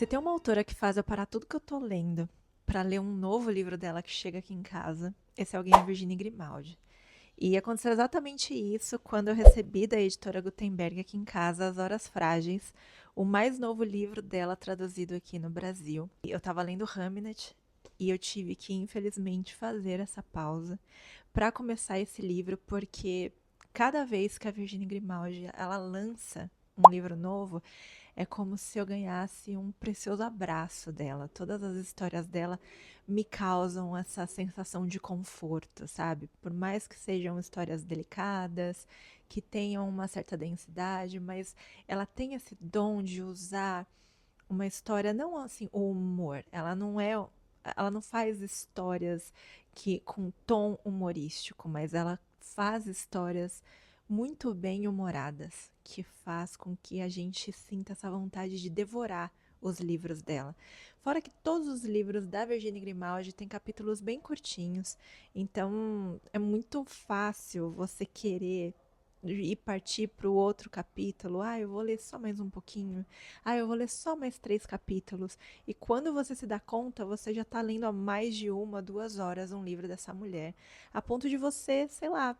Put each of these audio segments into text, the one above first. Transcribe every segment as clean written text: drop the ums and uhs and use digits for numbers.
Se tem uma autora que faz eu parar tudo que eu tô lendo pra ler um novo livro dela que chega aqui em casa, esse alguém é a Virginie Grimaldi. E aconteceu exatamente isso quando eu recebi da editora Gutenberg aqui em casa As Horas Frágeis, o mais novo livro dela traduzido aqui no Brasil. Eu tava lendo Hamnet e eu tive que, infelizmente, fazer essa pausa para começar esse livro, porque cada vez que a Virginie Grimaldi ela lança um livro novo, é como se eu ganhasse um precioso abraço dela. Todas as histórias dela me causam essa sensação de conforto, sabe? Por mais que sejam histórias delicadas, que tenham uma certa densidade, mas ela tem esse dom de usar uma história, não assim, o humor. Ela não faz histórias que com tom humorístico, mas ela faz histórias muito bem humoradas, que faz com que a gente sinta essa vontade de devorar os livros dela. Fora que todos os livros da Virginie Grimaldi têm capítulos bem curtinhos, então é muito fácil você querer e partir para o outro capítulo. Ah, eu vou ler só mais um pouquinho. Ah, eu vou ler só mais 3 capítulos. E quando você se dá conta, você já está lendo há mais de 1, 2 horas um livro dessa mulher. A ponto de você, sei lá,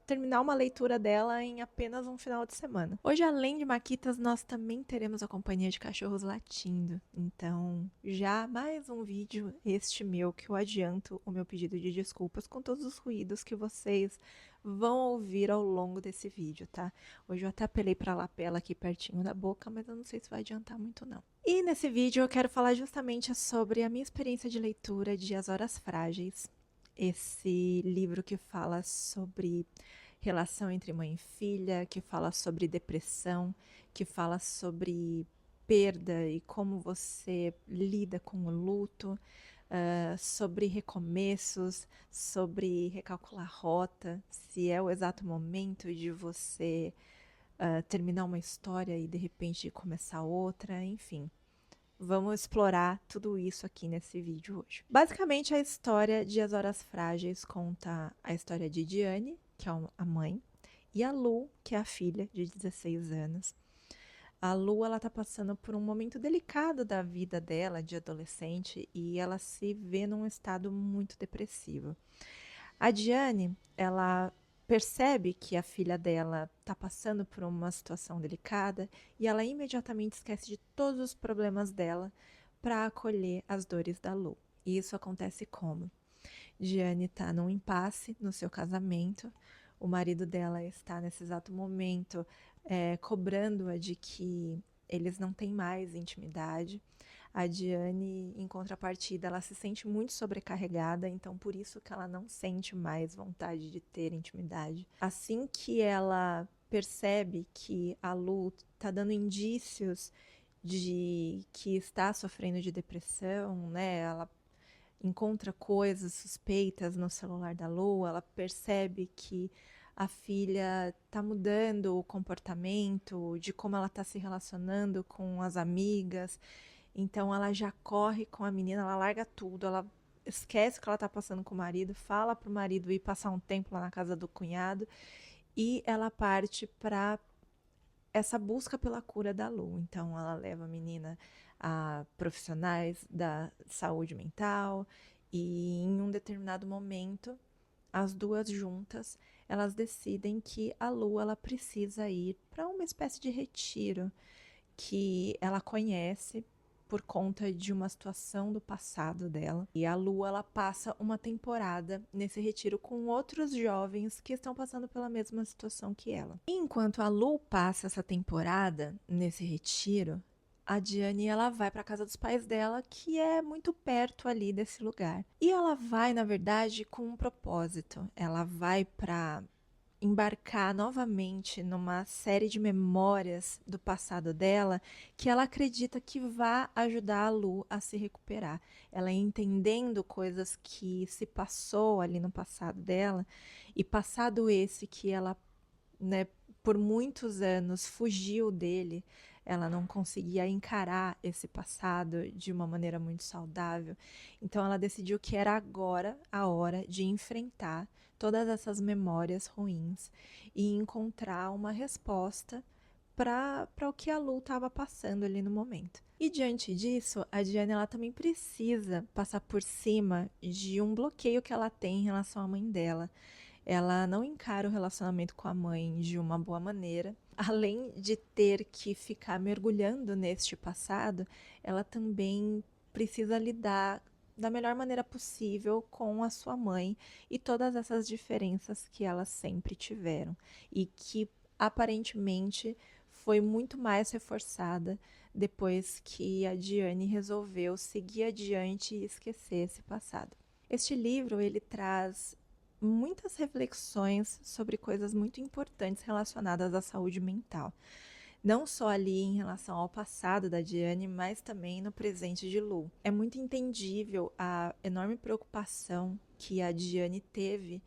terminar uma leitura dela em apenas um final de semana. Hoje, além de Maquitas, nós também teremos a companhia de cachorros latindo. Então, já mais um vídeo, este meu, que eu adianto o meu pedido de desculpas com todos os ruídos que vocês vão ouvir ao longo desse vídeo, tá? Hoje eu até apelei pra lapela aqui pertinho da boca, mas eu não sei se vai adiantar muito não. E nesse vídeo eu quero falar justamente sobre a minha experiência de leitura de As Horas Frágeis, esse livro que fala sobre relação entre mãe e filha, que fala sobre depressão, que fala sobre perda e como você lida com o luto, sobre recomeços, sobre recalcular rota, se é o exato momento de você terminar uma história e de repente começar outra, enfim. Vamos explorar tudo isso aqui nesse vídeo hoje. Basicamente, a história de As Horas Frágeis conta a história de Diane, que é a mãe, e a Lu, que é a filha de 16 anos. A Lu, ela tá passando por um momento delicado da vida dela, de adolescente, e ela se vê num estado muito depressivo. A Diane, ela percebe que a filha dela tá passando por uma situação delicada e ela imediatamente esquece de todos os problemas dela para acolher as dores da Lu. E isso acontece como? Diane está num impasse no seu casamento, o marido dela está nesse exato momento cobrando-a de que eles não têm mais intimidade. A Diane, em contrapartida, ela se sente muito sobrecarregada, então por isso que ela não sente mais vontade de ter intimidade. Assim que ela percebe que a Lu está dando indícios de que está sofrendo de depressão, né? Ela encontra coisas suspeitas no celular da Lu, ela percebe que a filha está mudando o comportamento, de como ela está se relacionando com as amigas. Então ela já corre com a menina, ela larga tudo, ela esquece o que ela está passando com o marido, fala pro marido ir passar um tempo lá na casa do cunhado e ela parte para essa busca pela cura da Lu. Então ela leva a menina a profissionais da saúde mental e em um determinado momento as duas juntas elas decidem que a Lu ela precisa ir para uma espécie de retiro que ela conhece por conta de uma situação do passado dela. E a Lu, ela passa uma temporada nesse retiro com outros jovens que estão passando pela mesma situação que ela. E enquanto a Lu passa essa temporada nesse retiro, a Diane ela vai para casa dos pais dela, que é muito perto ali desse lugar. E ela vai, na verdade, com um propósito. Ela vai para embarcar novamente numa série de memórias do passado dela que ela acredita que vai ajudar a Lu a se recuperar. Ela entendendo coisas que se passou ali no passado dela e passado esse que ela, né, por muitos anos fugiu dele, ela não conseguia encarar esse passado de uma maneira muito saudável. Então ela decidiu que era agora a hora de enfrentar todas essas memórias ruins e encontrar uma resposta para o que a Lu estava passando ali no momento. E diante disso, a Diane ela também precisa passar por cima de um bloqueio que ela tem em relação à mãe dela. Ela não encara o relacionamento com a mãe de uma boa maneira. Além de ter que ficar mergulhando neste passado, ela também precisa lidar da melhor maneira possível com a sua mãe e todas essas diferenças que elas sempre tiveram e que aparentemente foi muito mais reforçada depois que a Diane resolveu seguir adiante e esquecer esse passado. Este livro ele traz muitas reflexões sobre coisas muito importantes relacionadas à saúde mental. Não só ali em relação ao passado da Diane, mas também no presente de Lu. É muito entendível a enorme preocupação que a Diane teve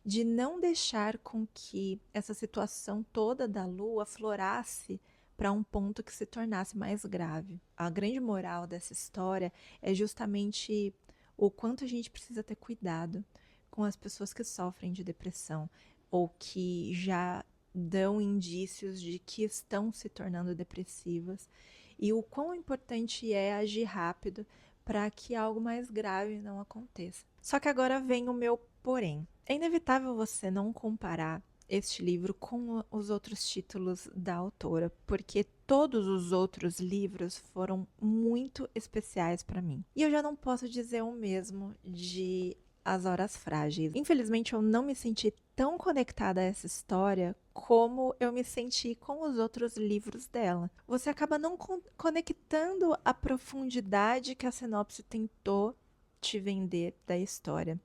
de não deixar com que essa situação toda da Lu aflorasse para um ponto que se tornasse mais grave. A grande moral dessa história é justamente o quanto a gente precisa ter cuidado com as pessoas que sofrem de depressão ou que já dão indícios de que estão se tornando depressivas e o quão importante é agir rápido para que algo mais grave não aconteça. Só que agora vem o meu porém. É inevitável você não comparar este livro com os outros títulos da autora, porque todos os outros livros foram muito especiais para mim. E eu já não posso dizer o mesmo de As Horas Frágeis. Infelizmente, eu não me senti tão conectada a essa história como eu me senti com os outros livros dela. Você acaba não conectando a profundidade que a sinopse tentou te vender da história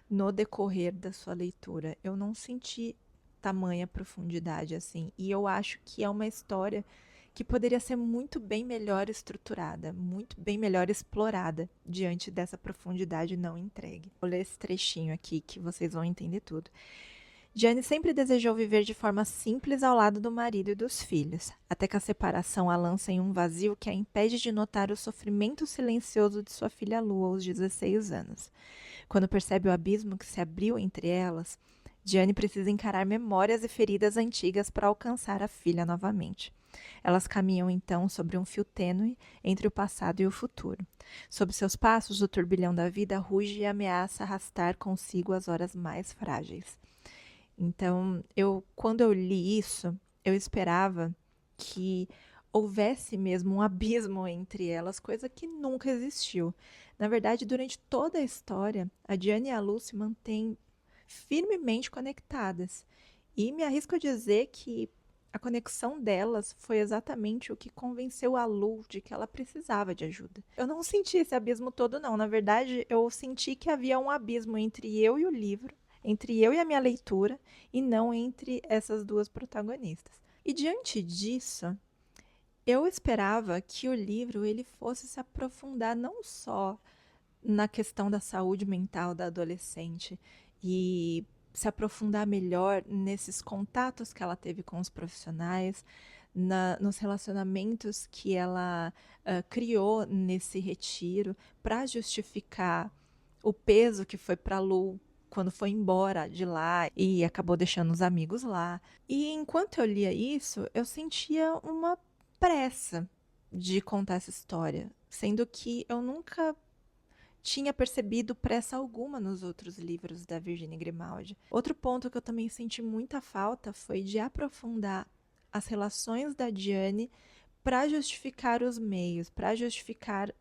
no decorrer da sua leitura. Eu não senti tamanha profundidade assim, e eu acho que é uma história que poderia ser muito bem melhor estruturada, muito bem melhor explorada diante dessa profundidade não entregue. Vou ler esse trechinho aqui que vocês vão entender tudo. Jane sempre desejou viver de forma simples ao lado do marido e dos filhos, até que a separação a lança em um vazio que a impede de notar o sofrimento silencioso de sua filha Lu aos 16 anos. Quando percebe o abismo que se abriu entre elas, Jane precisa encarar memórias e feridas antigas para alcançar a filha novamente. Elas caminham então sobre um fio tênue entre o passado e o futuro. Sob seus passos, o turbilhão da vida ruge e ameaça arrastar consigo as horas mais frágeis. Então, quando eu li isso, eu esperava que houvesse mesmo um abismo entre elas, coisa que nunca existiu. Na verdade, durante toda a história, a Diane e a Lu se mantêm firmemente conectadas. E me arrisco a dizer que a conexão delas foi exatamente o que convenceu a Lu de que ela precisava de ajuda. Eu não senti esse abismo todo, não. Na verdade, eu senti que havia um abismo entre eu e o livro, entre eu e a minha leitura, e não entre essas duas protagonistas. E diante disso, eu esperava que o livro ele fosse se aprofundar não só na questão da saúde mental da adolescente e se aprofundar melhor nesses contatos que ela teve com os profissionais, nos relacionamentos que ela criou nesse retiro para justificar o peso que foi para Lu quando foi embora de lá e acabou deixando os amigos lá. E enquanto eu lia isso, eu sentia uma pressa de contar essa história, sendo que eu nunca tinha percebido pressa alguma nos outros livros da Virginia Grimaldi. Outro ponto que eu também senti muita falta foi de aprofundar as relações da Diane para justificar os meios, para justificar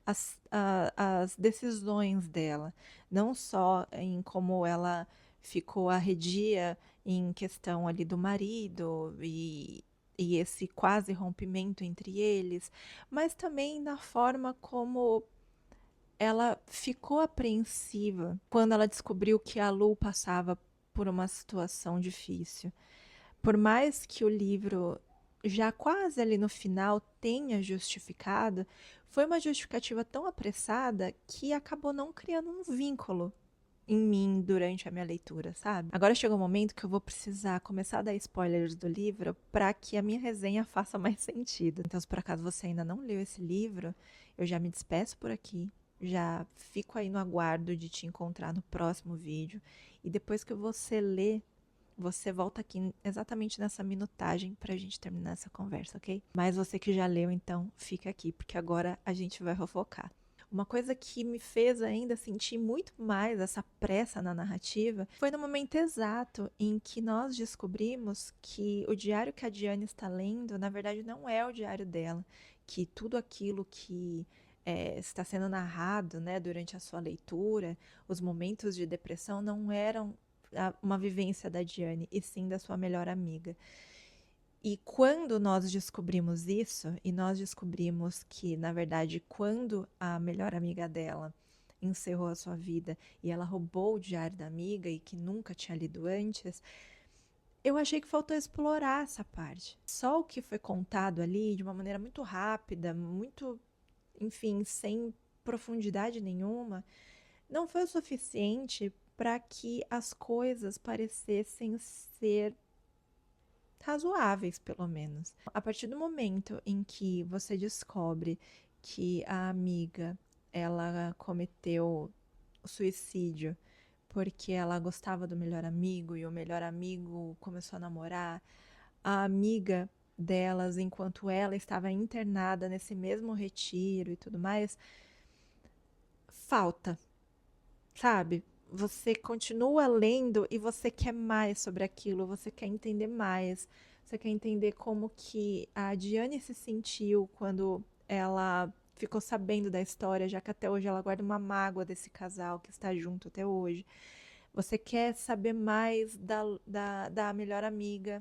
as decisões dela, não só em como ela ficou arredia em questão ali do marido e esse quase rompimento entre eles, mas também na forma como ela ficou apreensiva quando ela descobriu que a Lu passava por uma situação difícil. Por mais que o livro já quase ali no final tenha justificado, foi uma justificativa tão apressada que acabou não criando um vínculo em mim durante a minha leitura, sabe? Agora chegou o momento que eu vou precisar começar a dar spoilers do livro para que a minha resenha faça mais sentido. Então, se por acaso você ainda não leu esse livro, eu já me despeço por aqui. Já fico aí no aguardo de te encontrar no próximo vídeo. E depois que você ler, você volta aqui exatamente nessa minutagem pra gente terminar essa conversa, ok? Mas você que já leu, então, fica aqui, porque agora a gente vai fofocar. Uma coisa que me fez ainda sentir muito mais essa pressa na narrativa foi no momento exato em que nós descobrimos que o diário que a Diane está lendo, na verdade, não é o diário dela, que tudo aquilo que está sendo narrado, né, durante a sua leitura, os momentos de depressão não eram uma vivência da Diane, e sim da sua melhor amiga. E quando nós descobrimos isso, e nós descobrimos que, na verdade, quando a melhor amiga dela encerrou a sua vida e ela roubou o diário da amiga e que nunca tinha lido antes, eu achei que faltou explorar essa parte. Só o que foi contado ali de uma maneira muito rápida, muito, enfim, sem profundidade nenhuma, não foi o suficiente para que as coisas parecessem ser razoáveis, pelo menos. A partir do momento em que você descobre que a amiga ela cometeu o suicídio porque ela gostava do melhor amigo e o melhor amigo começou a namorar, a amiga delas, enquanto ela estava internada nesse mesmo retiro e tudo mais, falta, sabe? Você continua lendo e você quer mais sobre aquilo, você quer entender mais, você quer entender como que a Diane se sentiu quando ela ficou sabendo da história, já que até hoje ela guarda uma mágoa desse casal que está junto até hoje. Você quer saber mais da melhor amiga,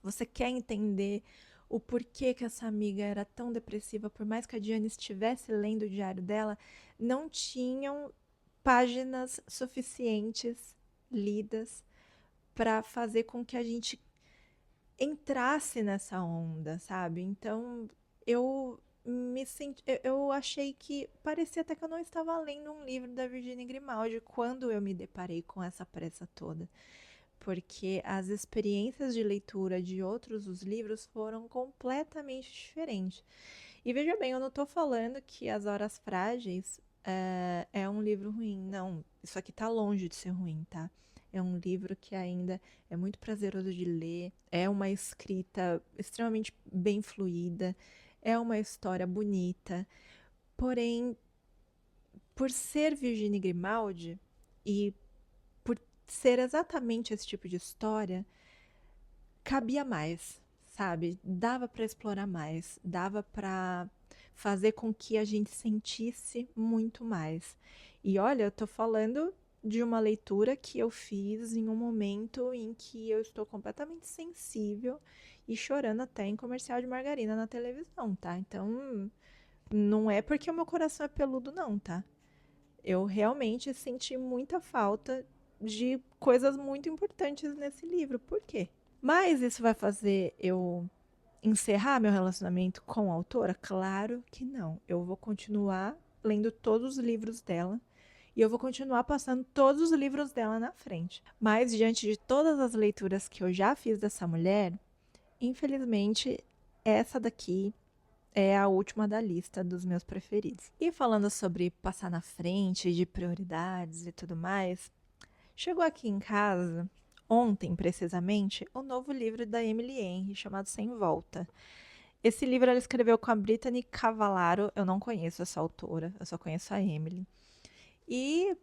você quer entender o porquê que essa amiga era tão depressiva, por mais que a Diane estivesse lendo o diário dela, não tinham páginas suficientes lidas para fazer com que a gente entrasse nessa onda, sabe? Então eu me senti, eu achei que parecia até que eu não estava lendo um livro da Virginia Grimaldi quando eu me deparei com essa pressa toda, porque as experiências de leitura de outros os livros foram completamente diferentes. E veja bem, eu não estou falando que As Horas Frágeis é um livro ruim. Não, isso aqui tá longe de ser ruim, tá? É um livro que ainda é muito prazeroso de ler, é uma escrita extremamente bem fluida, é uma história bonita, porém, por ser Virginia Grimaldi e por ser exatamente esse tipo de história, cabia mais, sabe? Dava para explorar mais, dava para fazer com que a gente sentisse muito mais. E olha, eu tô falando de uma leitura que eu fiz em um momento em que eu estou completamente sensível e chorando até em comercial de margarina na televisão, tá? Então, não é porque o meu coração é peludo, não, tá? Eu realmente senti muita falta de coisas muito importantes nesse livro. Por quê? Mas isso vai fazer eu encerrar meu relacionamento com a autora? Claro que não. Eu vou continuar lendo todos os livros dela e eu vou continuar passando todos os livros dela na frente. Mas diante de todas as leituras que eu já fiz dessa mulher, infelizmente essa daqui é a última da lista dos meus preferidos. E falando sobre passar na frente, de prioridades e tudo mais, chegou aqui em casa, ontem precisamente, o novo livro da Emily Henry, chamado Sem Volta. Esse livro ela escreveu com a Brittany Cavallaro, eu não conheço essa autora, eu só conheço a Emily. E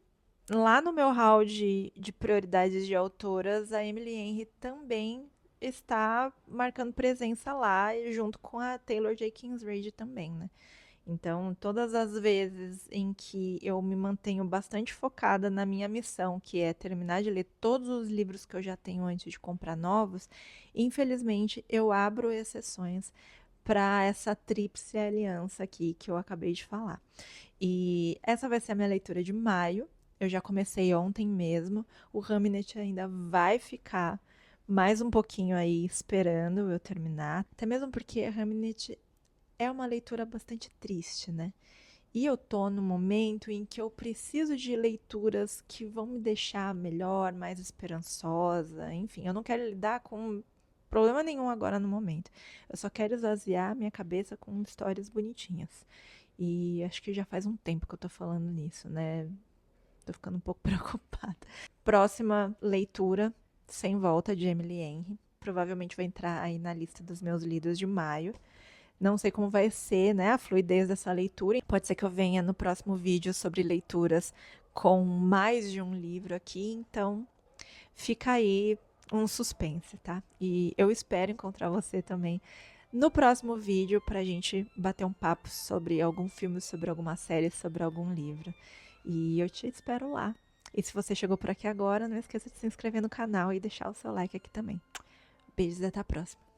lá no meu hall de prioridades de autoras, a Emily Henry também está marcando presença lá, junto com a Taylor J. Kingsreid também, né? Então, todas as vezes em que eu me mantenho bastante focada na minha missão, que é terminar de ler todos os livros que eu já tenho antes de comprar novos, infelizmente eu abro exceções para essa tríplice aliança aqui que eu acabei de falar. E essa vai ser a minha leitura de maio. Eu já comecei ontem mesmo. O Hamnet ainda vai ficar mais um pouquinho aí esperando eu terminar. Até mesmo porque Hamnet é uma leitura bastante triste, né? E eu tô no momento em que eu preciso de leituras que vão me deixar melhor, mais esperançosa, enfim, eu não quero lidar com problema nenhum agora no momento. Eu só quero esvaziar minha cabeça com histórias bonitinhas. E acho que já faz um tempo que eu tô falando nisso, né? Tô ficando um pouco preocupada. Próxima leitura Sem Volta, de Emily Henry. Provavelmente vai entrar aí na lista dos meus lidos de maio. Não sei como vai ser, né, a fluidez dessa leitura. Pode ser que eu venha no próximo vídeo sobre leituras com mais de um livro aqui, então fica aí um suspense, tá? E eu espero encontrar você também no próximo vídeo pra gente bater um papo sobre algum filme, sobre alguma série, sobre algum livro. E eu te espero lá. E se você chegou por aqui agora, não esqueça de se inscrever no canal e deixar o seu like aqui também. Beijos e até a próxima.